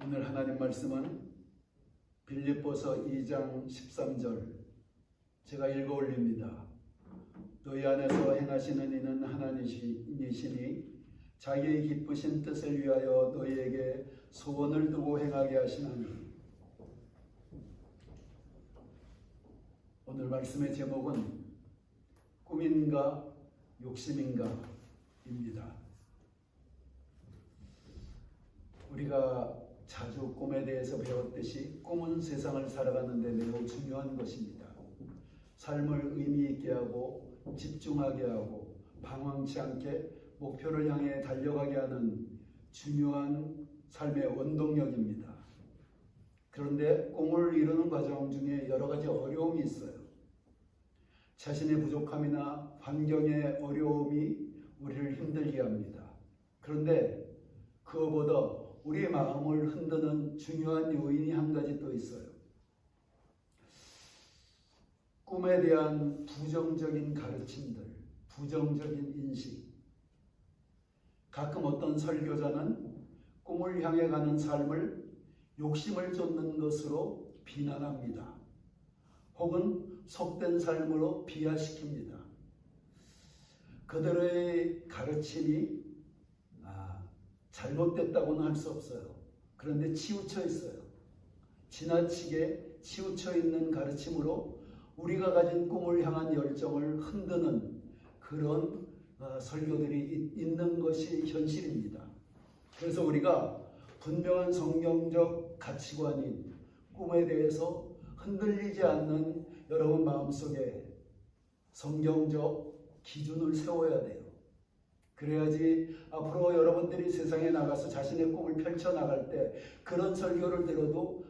오늘 하나님 말씀은 빌립보서 2장 13절 제가 읽어 올립니다. 너희 안에서 행하시는 이는 하나님이시니 자기의 기쁘신 뜻을 위하여 너희에게 소원을 두고 행하게 하시나니. 오늘 말씀의 제목은 꿈인가 욕심인가 입니다. 우리가 자주 꿈에 대해서 배웠듯이 꿈은 세상을 살아가는 데 매우 중요한 것입니다. 삶을 의미 있게 하고 집중하게 하고 방황치 않게 목표를 향해 달려가게 하는 중요한 삶의 원동력입니다. 그런데 꿈을 이루는 과정 중에 여러 가지 어려움이 있어요. 자신의 부족함이나 환경의 어려움이 우리를 힘들게 합니다. 그런데 그거보다 우리의 마음을 흔드는 중요한 요인이 한 가지 또 있어요. 꿈에 대한 부정적인 가르침들, 부정적인 인식. 가끔 어떤 설교자는 꿈을 향해 가는 삶을 욕심을 쫓는 것으로 비난합니다. 혹은 속된 삶으로 비하시킵니다. 그들의 가르침이 잘못됐다고는 할 수 없어요. 그런데 치우쳐 있어요. 지나치게 치우쳐 있는 가르침으로 우리가 가진 꿈을 향한 열정을 흔드는 그런 설교들이 있는 것이 현실입니다. 그래서 우리가 분명한 성경적 가치관인 꿈에 대해서 흔들리지 않는 여러분 마음속에 성경적 기준을 세워야 돼요. 그래야지 앞으로 여러분들이 세상에 나가서 자신의 꿈을 펼쳐나갈 때 그런 설교를 들어도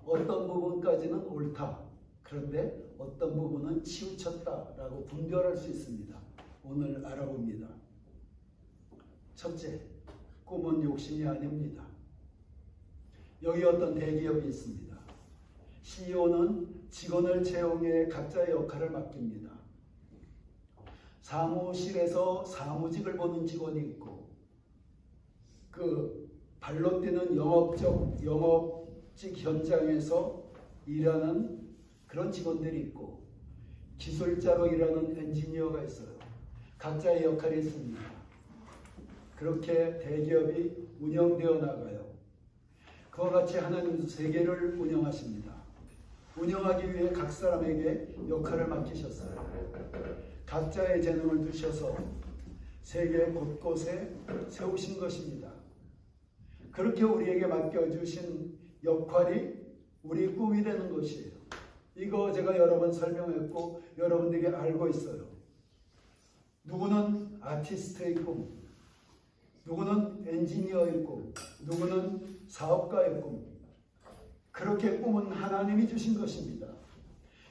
어떤 부분까지는 옳다. 그런데 어떤 부분은 치우쳤다라고 분별할 수 있습니다. 오늘 알아봅니다. 첫째, 꿈은 욕심이 아닙니다. 여기 어떤 대기업이 있습니다. CEO는 직원을 채용해 각자의 역할을 맡깁니다. 사무실에서 사무직을 보는 직원이 있고 그 발로 뛰는 영업직 현장에서 일하는 그런 직원들이 있고 기술자로 일하는 엔지니어가 있어요. 각자의 역할이 있습니다. 그렇게 대기업이 운영되어 나가요. 그와 같이 하나님도 세계를 운영하십니다. 운영하기 위해 각 사람에게 역할을 맡기셨어요. 각자의 재능을 두셔서 세계 곳곳에 세우신 것입니다. 그렇게 우리에게 맡겨주신 역할이 우리 꿈이 되는 것이에요. 이거 제가 여러 번 설명했고 여러분들이 알고 있어요. 누구는 아티스트의 꿈, 누구는 엔지니어의 꿈, 누구는 사업가의 꿈. 그렇게 꿈은 하나님이 주신 것입니다.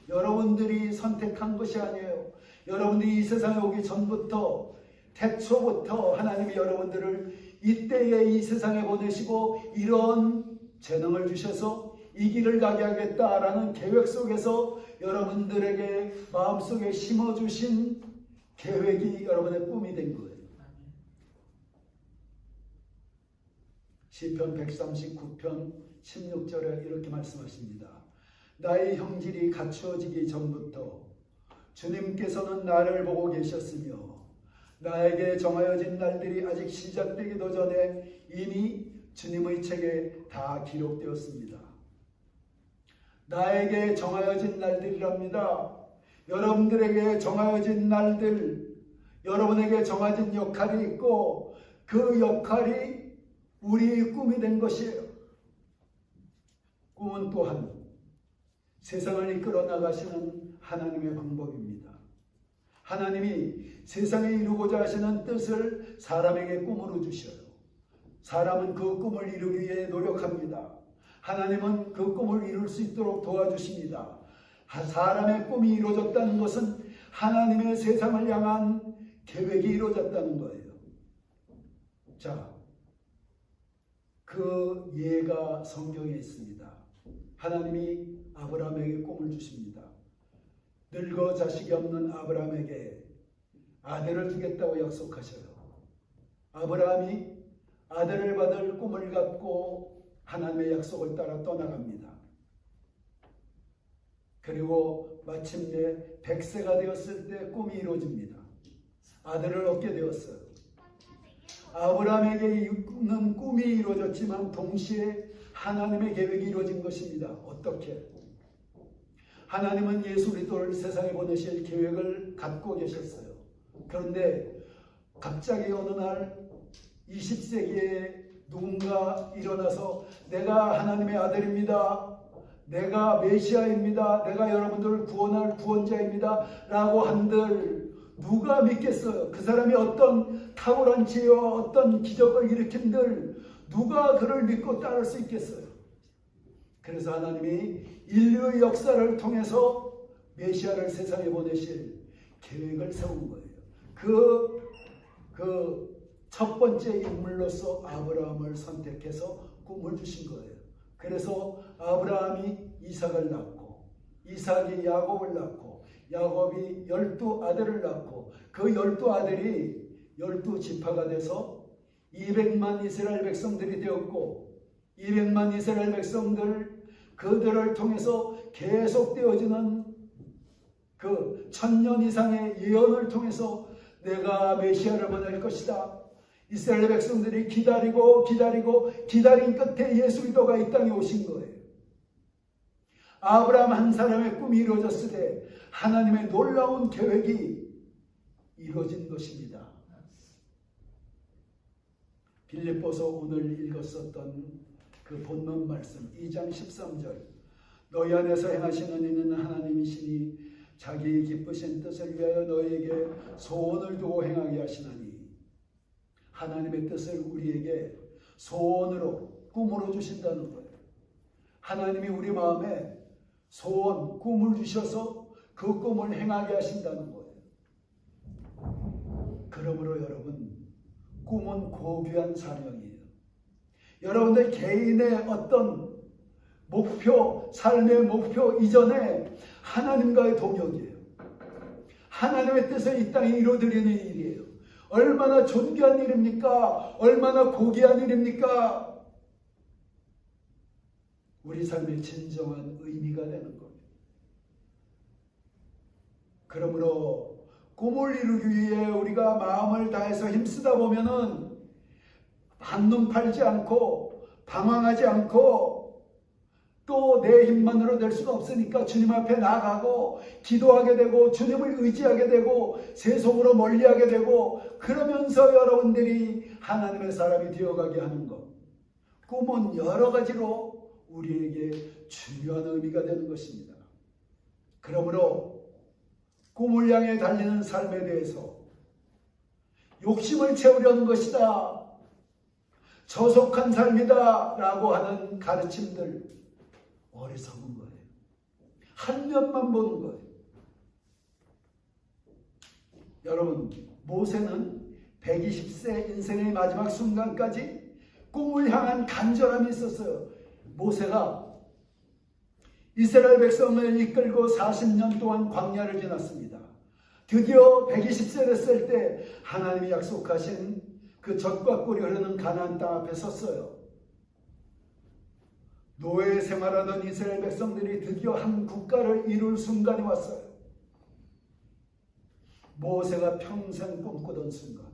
여러분들이 선택한 것이 아니에요. 여러분들이 이 세상에 오기 전부터 태초부터 하나님이 여러분들을 이때에 이 세상에 보내시고 이런 재능을 주셔서 이 길을 가게 하겠다라는 계획 속에서 여러분들에게 마음속에 심어주신 계획이 여러분의 꿈이 된 거예요. 시편 139편 16절에 이렇게 말씀하십니다. 나의 형질이 갖추어지기 전부터 주님께서는 나를 보고 계셨으며 나에게 정하여진 날들이 아직 시작되기도 전에 이미 주님의 책에 다 기록되었습니다. 나에게 정하여진 날들이랍니다. 여러분들에게 정하여진 날들, 여러분에게 정해진 역할이 있고 그 역할이 우리의 꿈이 된 것이에요. 꿈은 또한 세상을 이끌어 나가시는 하나님의 방법입니다. 하나님이 세상에 이루고자 하시는 뜻을 사람에게 꿈으로 주셔요. 사람은 그 꿈을 이루기 위해 노력합니다. 하나님은 그 꿈을 이룰 수 있도록 도와주십니다. 사람의 꿈이 이루어졌다는 것은 하나님의 세상을 향한 계획이 이루어졌다는 거예요. 자, 그 예가 성경에 있습니다. 하나님이 아브라함에게 꿈을 주십니다. 늙어 자식이 없는 아브라함에게 아들을 주겠다고 약속하셔요. 아브라함이 아들을 받을 꿈을 갖고 하나님의 약속을 따라 떠나갑니다. 그리고 마침내 100세가 되었을 때 꿈이 이루어집니다. 아들을 얻게 되었어요. 아브라함에게 있는 꿈이 이루어졌지만 동시에 하나님의 계획이 이루어진 것입니다. 어떻게? 하나님은 예수 그리스도를 세상에 보내실 계획을 갖고 계셨어요. 그런데 갑자기 어느 날 20세기에 누군가 일어나서 내가 하나님의 아들입니다. 내가 메시아입니다. 내가 여러분들을 구원할 구원자입니다. 라고 한들 누가 믿겠어요? 그 사람이 어떤 탁월한 지혜와 어떤 기적을 일으킨들 누가 그를 믿고 따를 수 있겠어요? 그래서 하나님이 인류의 역사를 통해서 메시아를 세상에 보내실 계획을 세운 거예요. 그 첫 번째 인물로서 아브라함을 선택해서 꿈을 주신 거예요. 그래서 아브라함이 이삭을 낳고 이삭이 야곱을 낳고 야곱이 12아들을 낳고 그 12아들이 12지파가 돼서 200만 이스라엘 백성들이 되었고 200만 이스라엘 백성들 그들을 통해서 계속되어지는 그 1000년 이상의 예언을 통해서 내가 메시아를 보낼 것이다. 이스라엘 백성들이 기다리고 기다린 끝에 예수 그리스도가 이 땅에 오신 거예요. 아브라함 한 사람의 꿈이 이루어졌을 때 하나님의 놀라운 계획이 이루어진 것입니다. 빌립보서 오늘 읽었었던 그 본문 말씀 2장 13절 너희 안에서 행하시는 이는 하나님이시니 자기 기쁘신 뜻을 위하여 너희에게 소원을 두고 행하게 하시나니 하나님의 뜻을 우리에게 소원으로 꿈으로 주신다는 거예요. 하나님이 우리 마음에 소원, 꿈을 주셔서 그 꿈을 행하게 하신다는 거예요. 그러므로 여러분 꿈은 고귀한 사명이에요. 여러분들 개인의 어떤 목표, 삶의 목표 이전에 하나님과의 동역이에요. 하나님의 뜻을 이 땅에 이루어드리는 일이에요. 얼마나 존귀한 일입니까? 얼마나 고귀한 일입니까? 우리 삶의 진정한 의미가 되는 겁니다. 그러므로 꿈을 이루기 위해 우리가 마음을 다해서 힘쓰다 보면은 한눈 팔지 않고 방황하지 않고 또 내 힘만으로 될 수가 없으니까 주님 앞에 나아가고 기도하게 되고 주님을 의지하게 되고 세속으로 멀리하게 되고 그러면서 여러분들이 하나님의 사람이 되어가게 하는 것. 꿈은 여러 가지로 우리에게 중요한 의미가 되는 것입니다. 그러므로 꿈을 향해 달리는 삶에 대해서 욕심을 채우려는 것이다. 저속한 삶이다 라고 하는 가르침들 어리석은 거예요. 한 면만 보는 거예요. 여러분 모세는 120세 인생의 마지막 순간까지 꿈을 향한 간절함이 있었어요. 모세가 이스라엘 백성을 이끌고 40년 동안 광야를 지났습니다. 드디어 120세 됐을 때 하나님이 약속하신 그 젖과 꿀이 흐르는 가나안 땅 앞에 섰어요. 노예 생활하던 이스라엘 백성들이 드디어 한 국가를 이룰 순간이 왔어요. 모세가 평생 꿈꾸던 순간.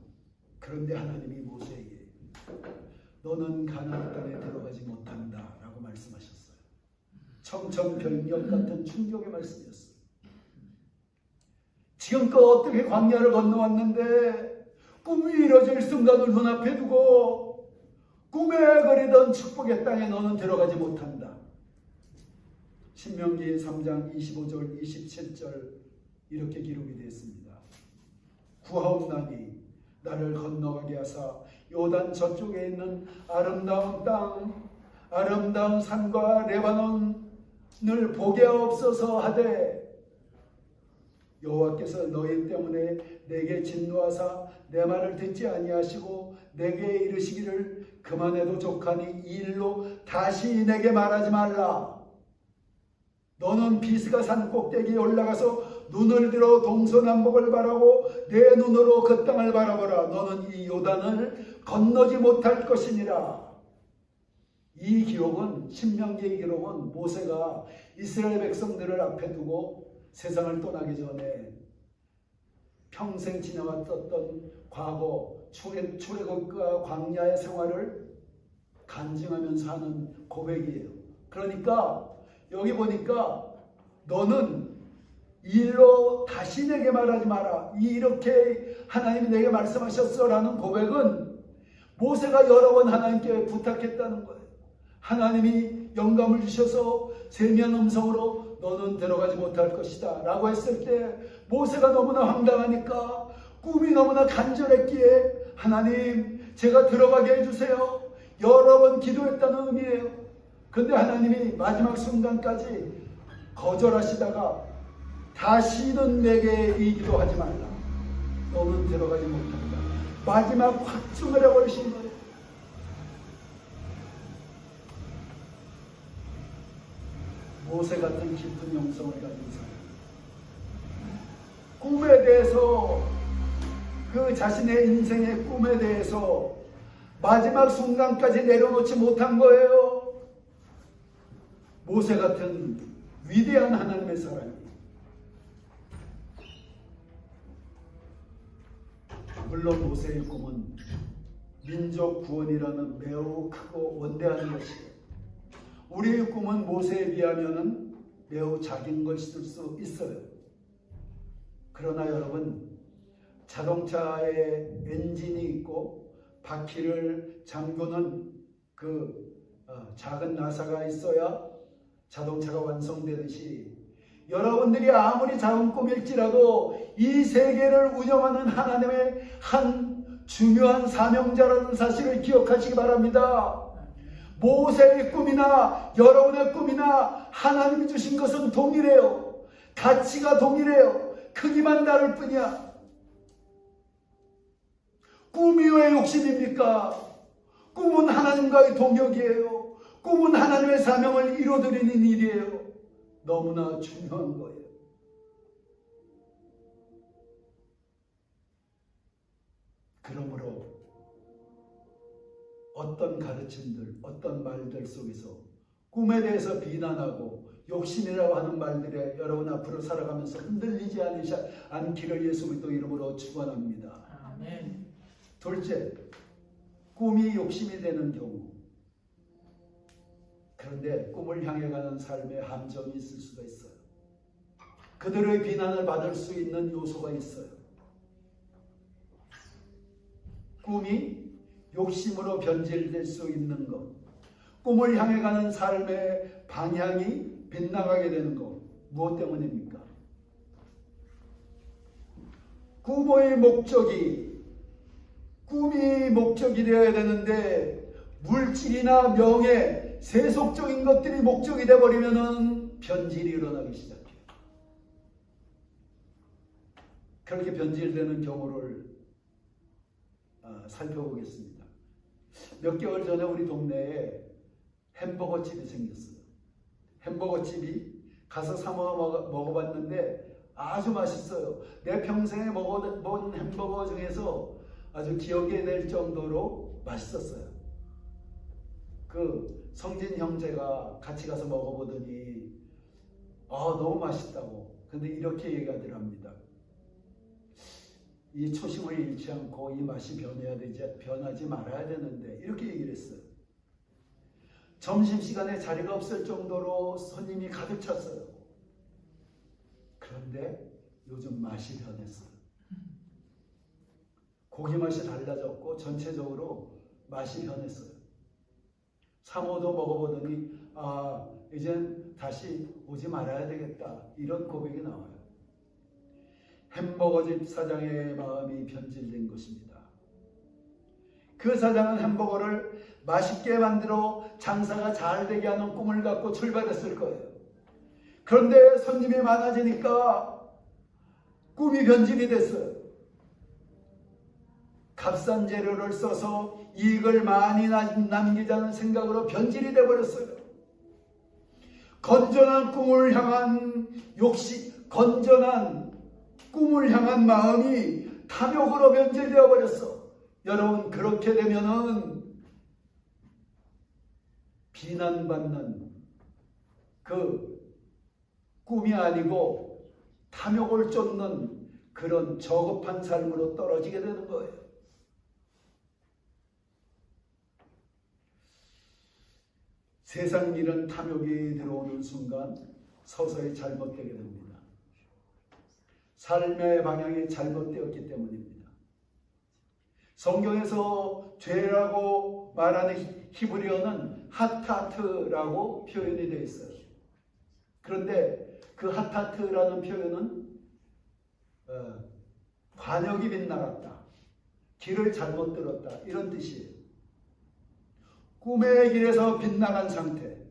그런데 하나님이 모세에게 너는 가나안 땅에 들어가지 못한다 라고 말씀하셨어요. 청천벽력 같은 충격의 말씀이었어요. 지금껏 어떻게 광야를 건너왔는데 꿈이 이루어질 순간을 눈앞에 두고 꿈에 그리던 축복의 땅에 너는 들어가지 못한다. 신명기 3장 25절 27절 이렇게 기록이 되어 있습니다. 구하옵나니 나를 건너가게 하사 요단 저쪽에 있는 아름다운 땅 아름다운 산과 레바논을 보게 하옵소서 하되 여호와께서 너희 때문에 내게 진노하사 내 말을 듣지 아니하시고 내게 이르시기를 그만해도 족하니 이 일로 다시 내게 말하지 말라. 너는 비스가 산 꼭대기에 올라가서 눈을 들어 동서남북을 바라고 내 눈으로 그 땅을 바라보라. 너는 이 요단을 건너지 못할 것이니라. 이 기록은, 신명기의 기록은 모세가 이스라엘 백성들을 앞에 두고 세상을 떠나기 전에 평생 지나왔던 과거 출애굽과 광야의 생활을 간증하면서 하는 고백이에요. 그러니까 여기 보니까 너는 이 일로 다시 내게 말하지 마라, 이렇게 하나님이 내게 말씀하셨어 라는 고백은 모세가 여러 번 하나님께 부탁했다는 거예요. 하나님이 영감을 주셔서 세미한 음성으로 너는 들어가지 못할 것이다 라고 했을 때 모세가 너무나 황당하니까, 꿈이 너무나 간절했기에 하나님 제가 들어가게 해주세요, 여러 번 기도했다는 의미예요. 그런데 하나님이 마지막 순간까지 거절하시다가 다시는 내게 이 기도하지 말라, 너는 들어가지 못한다, 마지막 확증을 해버리신 거예요. 모세 같은 깊은 영성을 가진 사람, 꿈에 대해서, 그 자신의 인생의 꿈에 대해서 마지막 순간까지 내려놓지 못한 거예요. 모세 같은 위대한 하나님의 사람이. 물론 모세의 꿈은 민족 구원이라는 매우 크고 원대한 것이에요. 우리의 꿈은 모세에 비하면 매우 작은 것일 수 있어요. 그러나 여러분, 자동차에 엔진이 있고 바퀴를 잠그는 작은 나사가 있어야 자동차가 완성되듯이, 여러분들이 아무리 작은 꿈일지라도 이 세계를 운영하는 하나님의 한 중요한 사명자라는 사실을 기억하시기 바랍니다. 모세의 꿈이나 여러분의 꿈이나 하나님이 주신 것은 동일해요. 가치가 동일해요. 크기만 다를 뿐이야. 꿈이 왜 욕심입니까? 꿈은 하나님과의 동역이에요. 꿈은 하나님의 사명을 이루어드리는 일이에요. 너무나 중요한 거예요. 그러므로 어떤 가르침들, 어떤 말들 속에서 꿈에 대해서 비난하고 욕심이라고 하는 말들에 여러분 앞으로 살아가면서 흔들리지 않기를 예수 그리스도 이름으로 축원합니다. 아멘. 둘째, 꿈이 욕심이 되는 경우. 그런데 꿈을 향해 가는 삶에 함정이 있을 수가 있어요. 그들의 비난을 받을 수 있는 요소가 있어요. 꿈이 욕심으로 변질될 수 있는 것, 꿈을 향해 가는 삶의 방향이 빗나가게 되는 것, 무엇 때문입니까? 꿈이 목적이 되어야 되는데 물질이나 명예, 세속적인 것들이 목적이 되어버리면 변질이 일어나기 시작해요. 그렇게 변질되는 경우를 살펴보겠습니다. 몇 개월 전에 우리 동네에 햄버거 집이 생겼어요. 햄버거 집이 가서 사 먹어봤는데 아주 맛있어요. 내 평생에 먹어본 햄버거 중에서 아주 기억에 낼 정도로 맛있었어요. 그 성진 형제가 같이 가서 먹어보더니 너무 맛있다고. 근데 이렇게 얘기하더랍니다. 이 초심을 잃지 않고 이 맛이 변하지 말아야 되는데, 이렇게 얘기를 했어요. 점심시간에 자리가 없을 정도로 손님이 가득 찼어요. 그런데 요즘 맛이 변했어요. 고기 맛이 달라졌고 전체적으로 맛이 변했어요. 사모도 먹어보더니 이젠 다시 오지 말아야 되겠다, 이런 고백이 나와요. 햄버거집 사장의 마음이 변질된 것입니다. 그 사장은 햄버거를 맛있게 만들어 장사가 잘 되게 하는 꿈을 갖고 출발했을 거예요. 그런데 손님이 많아지니까 꿈이 변질이 됐어요. 값싼 재료를 써서 이익을 많이 남기자는 생각으로 변질이 되어버렸어요. 건전한 꿈을 향한 건전한 꿈을 향한 마음이 탐욕으로 변질되어 버렸어. 여러분, 그렇게 되면은 비난받는 그 꿈이 아니고 탐욕을 쫓는 그런 저급한 삶으로 떨어지게 되는 거예요. 세상 일은 탐욕이 들어오는 순간 서서히 잘못되게 됩니다. 삶의 방향이 잘못되었기 때문입니다. 성경에서 죄라고 말하는 히브리어는 하타트라고 표현이 되어 있어요. 그런데 그 하타트라는 표현은 관역이 빗나갔다, 길을 잘못 들었다, 이런 뜻이에요. 꿈의 길에서 빗나간 상태,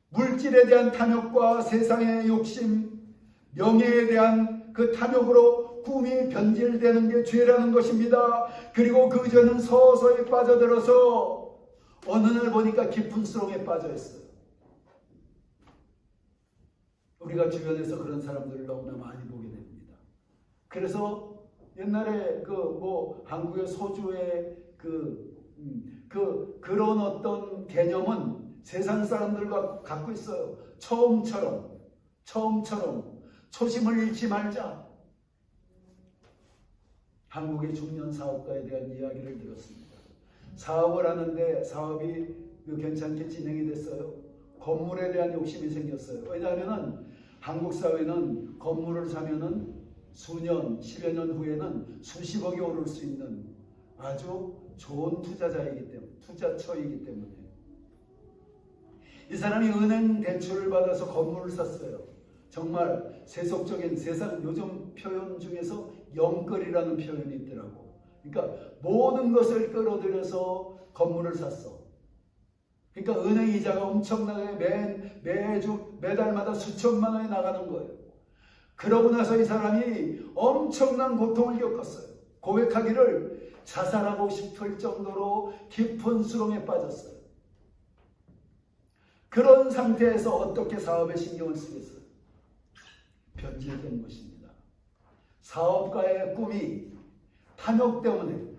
물질에 대한 탐욕과 세상의 욕심, 명예에 대한 그 탐욕으로 꿈이 변질되는 게 죄라는 것입니다. 그리고 그 죄는 서서히 빠져들어서 어느 날 보니까 깊은 수렁에 빠져 있어요. 우리가 주변에서 그런 사람들을 너무나 많이 보게 됩니다. 그래서 옛날에 한국의 소주의 그런 어떤 개념은 세상 사람들과 갖고 있어요. 처음처럼 초심을 잃지 말자. 한국의 중년 사업가에 대한 이야기를 들었습니다. 사업을 하는데 사업이 괜찮게 진행이 됐어요. 건물에 대한 욕심이 생겼어요. 왜냐하면 한국 사회는 건물을 사면은 수년, 10여 년 후에는 수십억이 오를 수 있는 아주 좋은 투자자이기 때문에, 투자처이기 때문에. 이 사람이 은행 대출을 받아서 건물을 샀어요. 정말 세속적인 세상 요즘 표현 중에서 영끌이라는 표현이 있더라고. 그러니까 모든 것을 끌어들여서 건물을 샀어. 그러니까 은행 이자가 엄청나게 매달마다 수천만 원이 나가는 거예요. 그러고 나서 이 사람이 엄청난 고통을 겪었어요. 고백하기를 자살하고 싶을 정도로 깊은 수렁에 빠졌어요. 그런 상태에서 어떻게 사업에 신경을 쓰겠어요? 변질된 것입니다. 사업가의 꿈이 탐욕 때문에,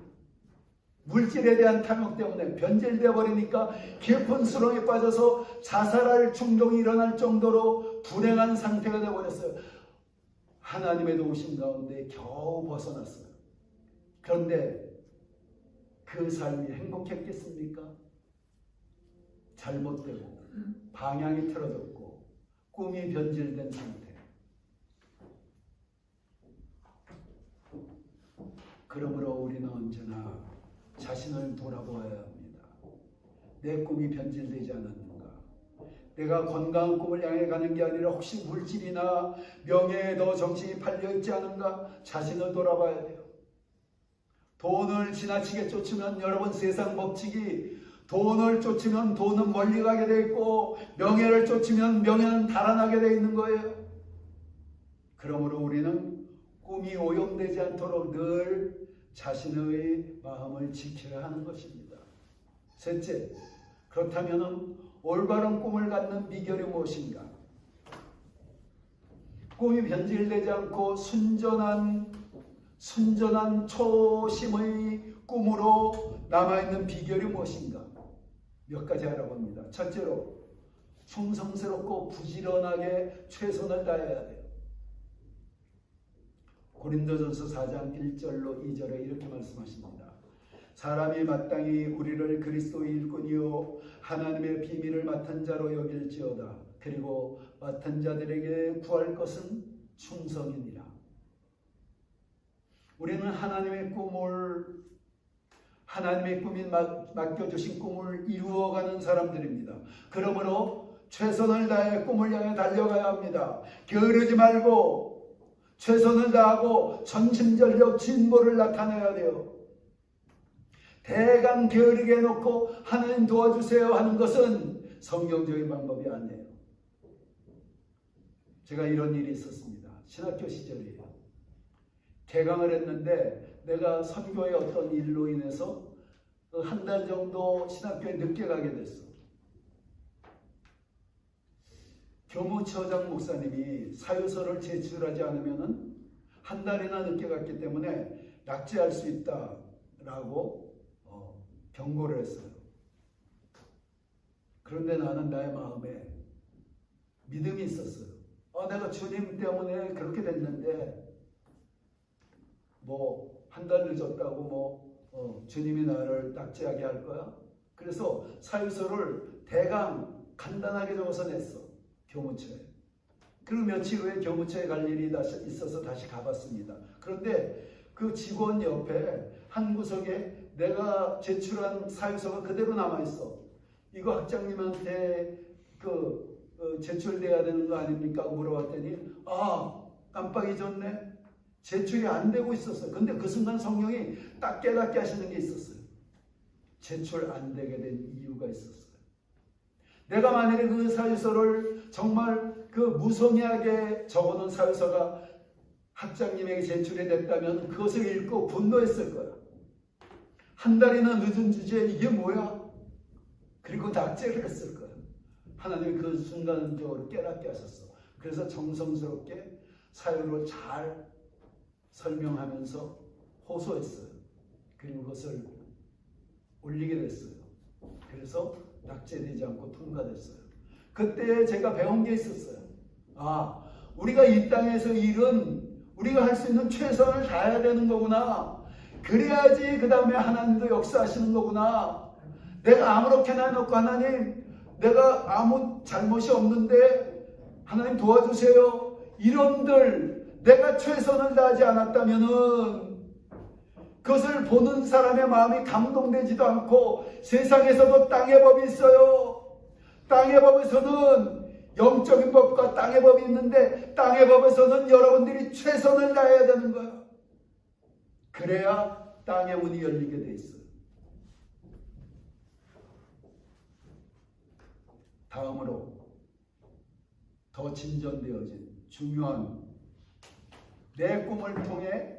물질에 대한 탐욕 때문에 변질되어 버리니까 깊은 수렁에 빠져서 자살할 충동이 일어날 정도로 불행한 상태가 되어버렸어요. 하나님의 도우심 가운데 겨우 벗어났어요. 그런데 그 삶이 행복했겠습니까? 잘못되고 방향이 틀어졌고 꿈이 변질된 상태. 그러므로 우리는 언제나 자신을 돌아보아야 합니다. 내 꿈이 변질되지 않았는가? 내가 건강한 꿈을 향해 가는 게 아니라 혹시 물질이나 명예에 더 정신이 팔려있지 않은가? 자신을 돌아봐야 돼요. 돈을 지나치게 쫓으면 여러분 세상 법칙이 돈을 쫓으면 돈은 멀리 가게 돼 있고 명예를 쫓으면 명예는 달아나게 돼 있는 거예요. 그러므로 우리는 꿈이 오염되지 않도록 늘 자신의 마음을 지켜야 하는 것입니다. 셋째, 그렇다면 올바른 꿈을 갖는 비결이 무엇인가? 꿈이 변질되지 않고 순전한 초심의 꿈으로 남아있는 비결이 무엇인가? 몇 가지 알아봅니다. 첫째로, 충성스럽고 부지런하게 최선을 다해야 돼요. 고린도전서 4장 1절로 2절에 이렇게 말씀하십니다. 사람이 마땅히 우리를 그리스도의 일꾼이요 하나님의 비밀을 맡은 자로 여길지어다. 그리고 맡은 자들에게 구할 것은 충성이니라. 우리는 하나님의 꿈이 맡겨주신 꿈을 이루어가는 사람들입니다. 그러므로 최선을 다해 꿈을 향해 달려가야 합니다. 게으르지 말고 최선을 다하고 전심전력 진보를 나타내야 돼요. 대강 게으르게 해놓고 하나님 도와주세요 하는 것은 성경적인 방법이 아니에요. 제가 이런 일이 있었습니다. 신학교 시절이에요. 개강을 했는데 내가 선교의 어떤 일로 인해서 한 달 정도 신학교에 늦게 가게 됐어. 교무처장 목사님이 사유서를 제출하지 않으면 한 달이나 늦게 갔기 때문에 낙제할 수 있다라고 경고를 했어요. 그런데 나는 나의 마음에 믿음이 있었어요. 내가 주님 때문에 그렇게 됐는데 뭐 한 달 늦었다고 주님이 나를 낙제하게 할 거야? 그래서 사유서를 대강 간단하게 적어서 냈어. 교무처에. 그리고 며칠 후에 교무처에 갈 일이 있어서 다시 가봤습니다. 그런데 그 직원 옆에 한 구석에 내가 제출한 사유서가 그대로 남아있어. 이거 학장님한테 제출돼야 되는 거 아닙니까? 물어봤더니 깜빡 잊었네. 제출이 안 되고 있었어요. 근데 그 순간 성령이 딱 깨닫게 하시는 게 있었어요. 제출 안 되게 된 이유가 있었어요. 내가 만약에 그 사유서를 정말 그 무성의하게 적어놓은 사유서가 학장님에게 제출이 됐다면 그것을 읽고 분노했을 거야. 한 달이나 늦은 주제에 이게 뭐야? 그리고 낙제를 했을 거야. 하나님이 그 순간적으로 깨닫게 하셨어. 그래서 정성스럽게 사유를 잘 설명하면서 호소했어요. 그리고 그것을 올리게 됐어요. 그래서 낙제되지 않고 통과됐어요. 그때 제가 배운 게 있었어요. 우리가 이 땅에서 일은 우리가 할 수 있는 최선을 다해야 되는 거구나. 그래야지 그 다음에 하나님도 역사하시는 거구나. 내가 아무렇게나 해놓고 하나님 내가 아무 잘못이 없는데 하나님 도와주세요. 이런들 내가 최선을 다하지 않았다면은 그것을 보는 사람의 마음이 감동되지도 않고 세상에서도 땅의 법이 있어요. 땅의 법에서는 영적인 법과 땅의 법이 있는데 땅의 법에서는 여러분들이 최선을 다해야 되는 거야. 그래야 땅의 문이 열리게 돼 있어요. 다음으로 더 진전되어진 중요한 내 꿈을 통해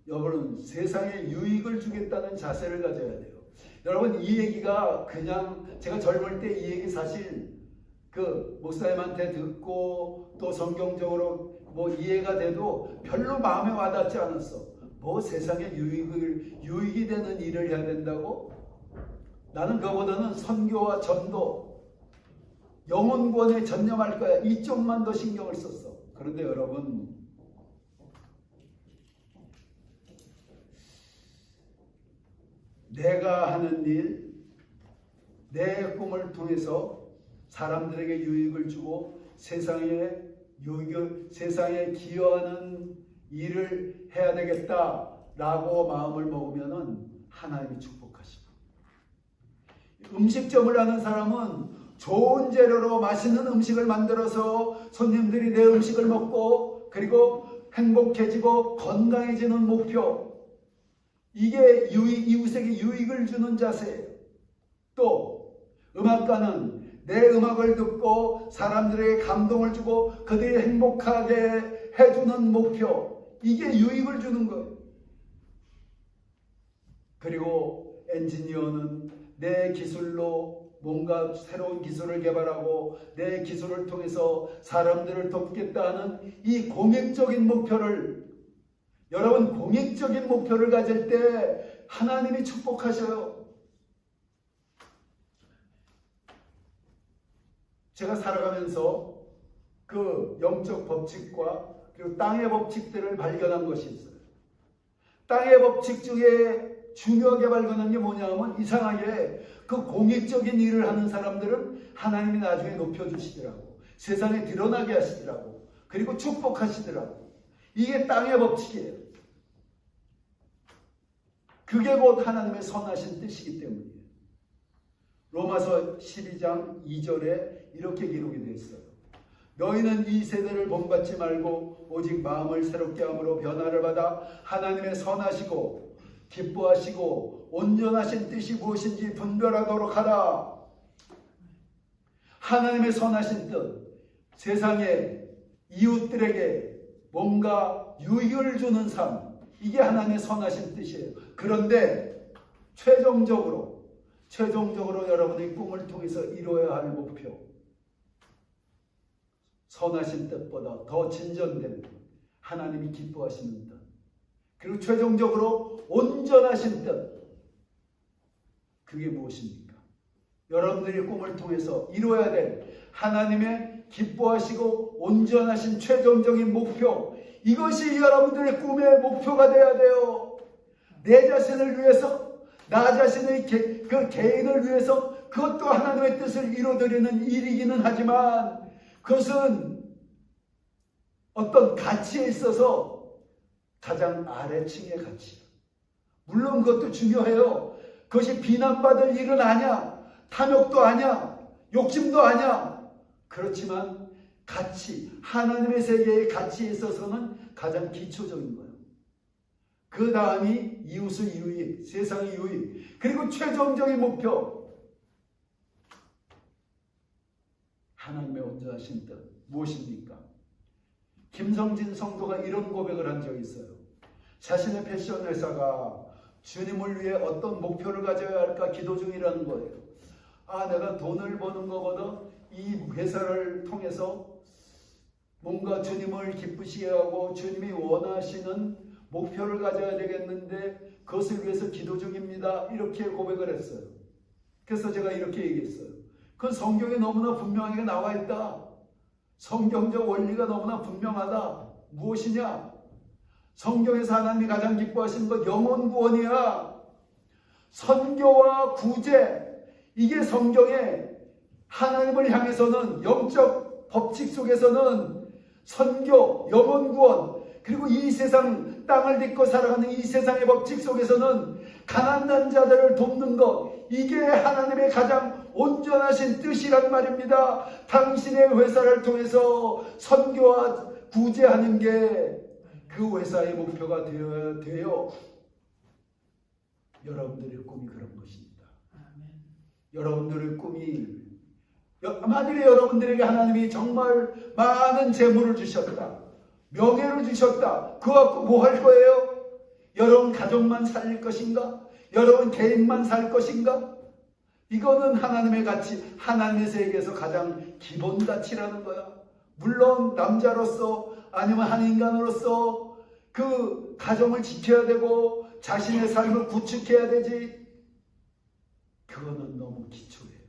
여러분 세상에 유익을 주겠다는 자세를 가져야 돼요. 여러분 이 얘기가 그냥 제가 젊을 때 이 얘기 사실 그 목사님한테 듣고 또 성경적으로 이해가 돼도 별로 마음에 와닿지 않았어. 세상에 유익이 되는 일을 해야 된다고? 나는 그거보다는 선교와 전도, 영혼구원에 전념할 거야. 이쪽만 더 신경을 썼어. 그런데 여러분 내가 하는 일, 내 꿈을 통해서 사람들에게 유익을 주고 세상에 기여하는 일을 해야 되겠다라고 마음을 먹으면은 하나님이 축복하시고, 음식점을 하는 사람은 좋은 재료로 맛있는 음식을 만들어서 손님들이 내 음식을 먹고 그리고 행복해지고 건강해지는 목표, 이게 이웃에게 유익을 주는 자세예요. 또 음악가는 내 음악을 듣고 사람들에게 감동을 주고 그들이 행복하게 해주는 목표, 이게 유익을 주는 거예요. 그리고 엔지니어는 내 기술로 뭔가 새로운 기술을 개발하고 내 기술을 통해서 사람들을 돕겠다 하는 이 공익적인 목표를, 여러분 공익적인 목표를 가질 때 하나님이 축복하셔요. 제가 살아가면서 그 영적 법칙과 그리고 땅의 법칙들을 발견한 것이 있어요. 땅의 법칙 중에 중요하게 발견한 게 뭐냐면, 이상하게 그 공익적인 일을 하는 사람들은 하나님이 나중에 높여주시더라고. 세상에 드러나게 하시더라고. 그리고 축복하시더라고. 이게 땅의 법칙이에요. 그게 곧 하나님의 선하신 뜻이기 때문이에요. 로마서 12장 2절에 이렇게 기록이 되어 있어요. 너희는 이 세대를 본받지 말고 오직 마음을 새롭게 함으로 변화를 받아 하나님의 선하시고 기뻐하시고 온전하신 뜻이 무엇인지 분별하도록 하라. 하나님의 선하신 뜻, 세상에 이웃들에게 뭔가 유익을 주는 삶, 이게 하나님의 선하신 뜻이에요. 그런데 최종적으로 여러분의 꿈을 통해서 이루어야 할 목표, 선하신 뜻보다 더 진전된 하나님이 기뻐하시는 뜻, 그리고 최종적으로 온전하신 뜻, 그게 무엇입니까? 여러분들의 꿈을 통해서 이루어야 될 하나님의 기뻐하시고 온전하신 최종적인 목표, 이것이 여러분들의 꿈의 목표가 되어야 돼요. 내 자신을 위해서, 나 자신의 그 개인을 위해서 그것도 하나님의 뜻을 이루어드리는 일이기는 하지만 그것은 어떤 가치에 있어서 가장 아래층의 가치예요. 물론 그것도 중요해요. 그것이 비난받을 일은 아니야. 탐욕도 아니야. 욕심도 아니야. 그렇지만 가치, 하나님의 세계의 가치에 있어서는 가장 기초적인 거예요. 그 다음이 이웃의 유익, 세상의 유익, 그리고 최종적인 목표, 하나님의 온전하신 뜻 무엇입니까? 김성진 성도가 이런 고백을 한 적이 있어요. 자신의 패션 회사가 주님을 위해 어떤 목표를 가져야 할까 기도 중이라는 거예요. 내가 돈을 버는 것보다 이 회사를 통해서 뭔가 주님을 기쁘시게 하고 주님이 원하시는 목표를 가져야 되겠는데 그것을 위해서 기도 중입니다. 이렇게 고백을 했어요. 그래서 제가 이렇게 얘기했어요. 그건 성경에 너무나 분명하게 나와 있다. 성경적 원리가 너무나 분명하다. 무엇이냐? 성경에서 하나님이 가장 기뻐하시는 것 영혼 구원이야. 선교와 구제, 이게 성경에 하나님을 향해서는 영적 법칙 속에서는 선교, 영혼 구원, 그리고 이 세상 땅을 딛고 살아가는 이 세상의 법칙 속에서는 가난한 자들을 돕는 것, 이게 하나님의 가장 온전하신 뜻이란 말입니다. 당신의 회사를 통해서 선교와 구제하는 게 그 회사의 목표가 되어야 돼요. 여러분들의 꿈이 그런 것입니다. 여러분들의 꿈이, 만일에 여러분들에게 하나님이 정말 많은 재물을 주셨다, 명예를 주셨다, 그거 갖고 뭐 할 거예요? 여러분 가족만 살릴 것인가? 여러분 개인만 살 것인가? 이거는 하나님의 가치, 하나님의 세계에서 가장 기본 가치라는 거야. 물론 남자로서 아니면 한 인간으로서 그 가정을 지켜야 되고 자신의 삶을 구축해야 되지. 그거는 너무 기초예요.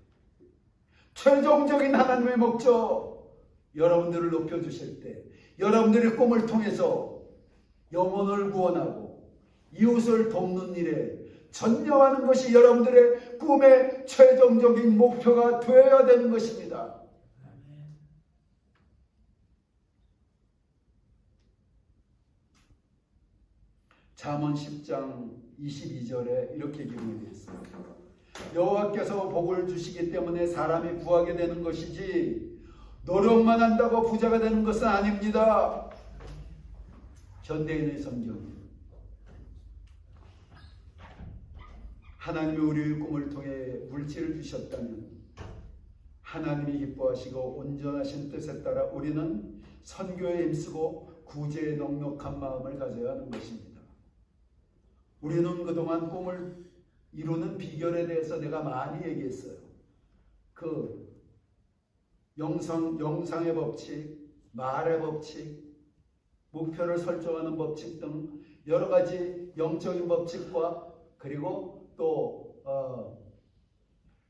최종적인 하나님의 목적, 여러분들을 높여주실 때 여러분들의 꿈을 통해서 영혼을 구원하고 이웃을 돕는 일에 전념하는 것이 여러분들의 꿈의 최종적인 목표가 되어야 되는 것입니다. 잠언 10장 22절에 이렇게 기록이 되어 있습니다. 여호와께서 복을 주시기 때문에 사람이 구하게 되는 것이지 노력만 한다고 부자가 되는 것은 아닙니다. 현대인의 성경이에요. 하나님이 우리의 꿈을 통해 물질을 주셨다면 하나님이 기뻐하시고 온전하신 뜻에 따라 우리는 선교에 힘쓰고 구제에 넉넉한 마음을 가져야 하는 것입니다. 우리는 그동안 꿈을 이루는 비결에 대해서 내가 많이 얘기했어요. 그 영상의 법칙, 말의 법칙, 목표를 설정하는 법칙 등 여러 가지 영적인 법칙과 그리고 또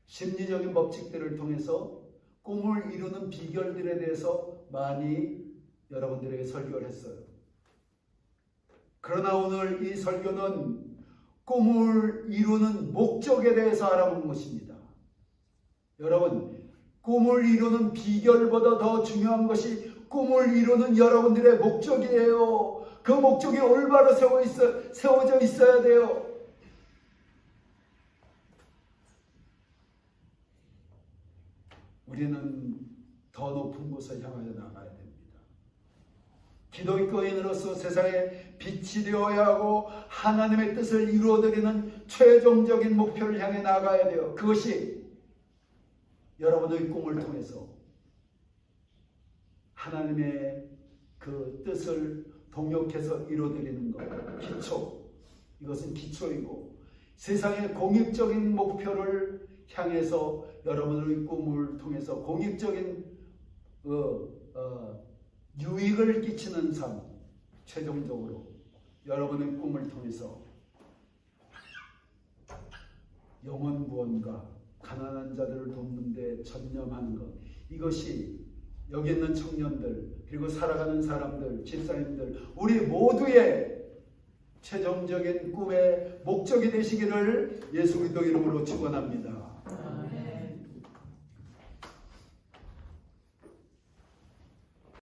심리적인 법칙들을 통해서 꿈을 이루는 비결들에 대해서 많이 여러분들에게 설교를 했어요. 그러나 오늘 이 설교는 꿈을 이루는 목적에 대해서 알아본 것입니다. 여러분, 꿈을 이루는 비결보다 더 중요한 것이 꿈을 이루는 여러분들의 목적이에요. 그 목적이 올바로 세워져 있어야 돼요. 우리는 더 높은 곳을 향하여 나가야 됩니다. 기독교인으로서 세상에 빛이 되어야 하고 하나님의 뜻을 이루어드리는 최종적인 목표를 향해 나가야 돼요. 그것이 여러분의 꿈을 통해서 하나님의 그 뜻을 동역해서 이루어드리는 것, 기초. 이것은 기초이고 세상의 공익적인 목표를 향해서 여러분의 꿈을 통해서 공익적인 유익을 끼치는 삶, 최종적으로 여러분의 꿈을 통해서 영혼 구원과 가난한 자들을 돕는 데 전념하는 것, 이것이 여기 있는 청년들 그리고 살아가는 사람들, 집사님들 우리 모두의 최종적인 꿈의 목적이 되시기를 예수 그리스도 이름으로 축원합니다.